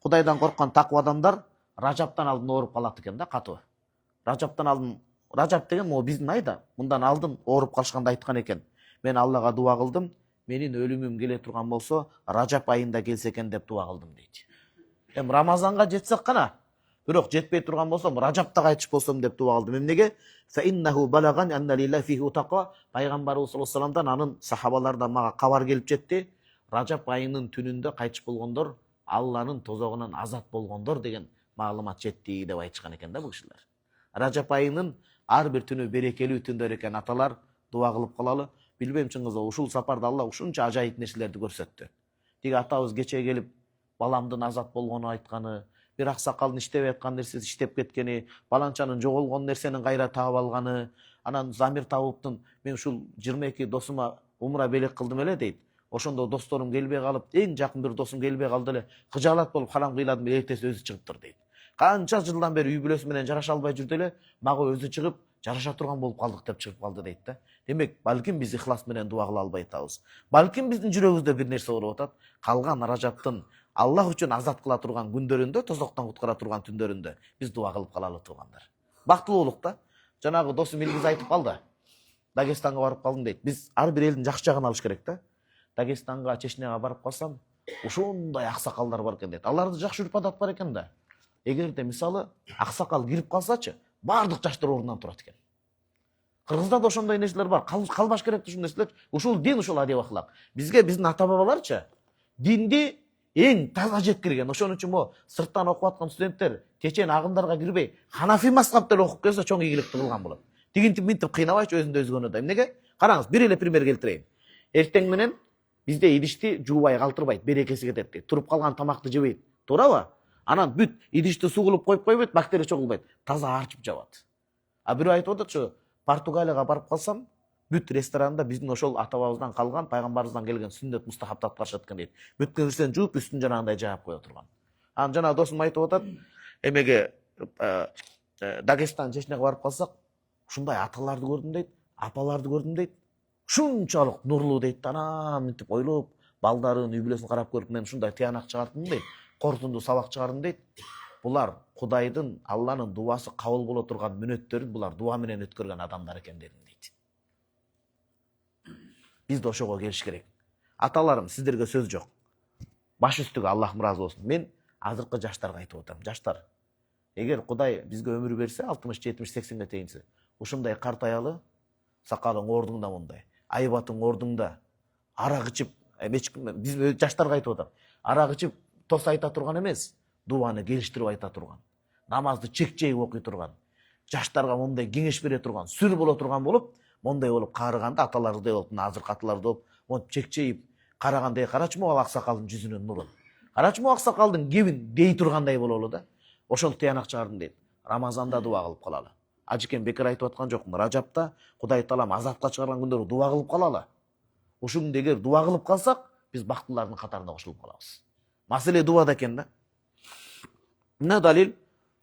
Кудайдан корккан таква адамдар Ражаптан алдын ооруп калат экен да, катуу. Ражаптан алдын, Ражап деген могу биздин айда, мындан алдын ооруп калышканда айткан экен. Мен Аллага дуа кылдым, менин өлүмүм келе турган болсо, Ражап айында келсе экен деп дуа кылдым дейт. Рамазанга жетсек кана, бирок жетпей турган болсом, Ражапта кайтыш болсом деп дуа кылдым. Эмнеге? Фаиннаху балаган анна лилла фихи утаqa. Пайгамбарыбыз саллаллаху алейхи вассаламдан анын сахабалардан мага кабар келип жетти. Ражап айынын түнүндө кайтыш болгондор Алланын тозогунан азат болгондор деген маалымат жетти деп айтышкан экен да бул кишилер. Ражап айынын ар бир түнү берекелүү түндөр экен, аталар дуа кылып калалы. Билбейм чын кызы, ушул сапарда Алла ушунча ажайып нерселерди көрсөттү. Тиги атабыз кече келип баламдын азат болгонун айтканы, бир аксакалдын иштеп аткан нерсеси иштеп кеткени, баланчанын жоголгон нерсенин кайра таап алганы, анан Замир Табуптун мен ушул 22 досума умра белек кылдым эле дейт. Ошондо досторум келбей калып, эң жакын бир досум келбей калды эле, кыжаалат болуп харам кыйладым, эртеси өзү чыгыптыр дейт. Канча жылдан бери үй бүлөсү менен жараша албай жүрдү эле, мага өзү чыгып, жараша турган болуп калдык деп чыгып калды дейт да. Демек, балким биз ихлас менен дуа кыла албай атабыз. Балким биздин жүрөгүбүздө бир нерсе ооруп атат. Калган Ражаптын Аллах үчүн азат кыла турган күндөрүндө, тозоктон куткара турган түндөрүндө биз дуа кылып калалы туугандар. Бактылуулук да. Жанагы досум Илгиз айтып калды. Дагестанга барып калдым дейт. Биз ар бир элдин жакшы жагын алыш керек да. Дагестанга, Чечняга барып калсам, ошондой аксакалдар бар экен дейт. Аларды жакшы үрп адат бар экен да. Эгерде мисалы аксакал кирип калсачы, бардык жаштар ордунан турат экен. Кыргызда да ошондой нерселер бар. Калбаш керек ушул нерселер. Ушул дин, ушул адеп ахлак. Бизге биздин ата бабаларчы динди эң таза жеткирген. Ошон үчүн мо сырттан окуп аткан студенттер чечен агымдарга кирбей, Ханафи мазхабты окуп келсе чоң ийгиликти кылган болот. Тигинтип минтип кыйнабайчы өзүндө өзгөнө да. Эмнеге? Караңыз, бир эле пример келтирейин. Эртең менен бизде идишти жуубай калтырбайт, берекеси кетет дейт. Туруп калган тамакты жебейт. Туурабы? Анан бүт идишти суу кылып коюп койбойт, бактерия чогулбайт. Таза арчып жабат. А бирөө айтып ататчы, Португалияга барып калсам, бүт ресторанда биздин ошол атабабыздан калган, пайгамбарыбыздан келген сүннөт мустахабты аткарышат экен дейт. Бүт нерсени жууп, үстүн жанагындай жаап кое турган. Анан жана досум айтып атат, эмеге Дагестан, Чечняга барып калсак, ушундай аталарды көрдүм дейт, апаларды көрдүм дейт. Ушунчалык нурлуу дейт. Анан мынтип ойлоп, балдарын, үй бүлөсүн карап көрүп, мен ушундай тыянак чыгардым дейт. Корутунду сабак чыгардым дейт. Булар Кудайдын, Алланын дуасы кабыл боло турган мүнөттөрүн булар дуа менен өткөргөн адамдар экен дедим дейт. Биз да ошого келиш керек. Аталарым, сиздерге сөз жок. Баш үстүгө Аллах ыраазы болсун. Мен азыркы жаштарга айтып атам. Жаштар, эгер Кудай бизге өмүр берсе, 60, 70, 80ге тейинсе, ушундай картаялы, сакалың ордуңда мындай, айбатың ордуңда, арак ичип, биз жаштарга айтып атам. Арак ичип тос айта турган эмес, дуаны келиштирип айта турган, намазды чекчейип окуй турган, жаштарга мондай кеңеш бере турган, сүр боло турган болуп, мондай болуп карыганда аталардай болуп, азыркы аталардай болуп, монтип чекчейип карагандай карачмы ал аксакалдын жүзүнүн нурун. Карачмы аксакалдын кебин дей тургандай бололу да. Ошол тыянак чыгардым дейт. Рамазанда дуа кылып калалы. Ажыкен бекер айтып аткан жокмун. Ражапта Кудай Таалам азапка чыгарган күндөрү дуа кылып калалы. Ушуңда эгер дуа кылып калсак, биз бактылардын катарына кошулуп калабыз. Маселе дуада экен да. Мына далил,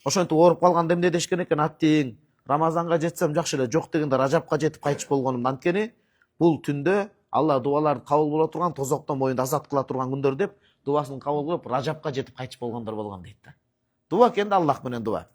ошентип ооруп калганда эмне дешкен экен, аттиң Рамазанга жетсем жакшы эле, жок дегенде Ражапка жетип кайтыш болгонум. Анткени бул түндө Алла дуаларды кабыл боло турган, тозоктон боюнда азат кыла турган күндөр деп, дуасын кабыл кылып Ражапка жетип кайтыш болгондор болгон дейт да. Дуа экен да, Аллах менен дуа.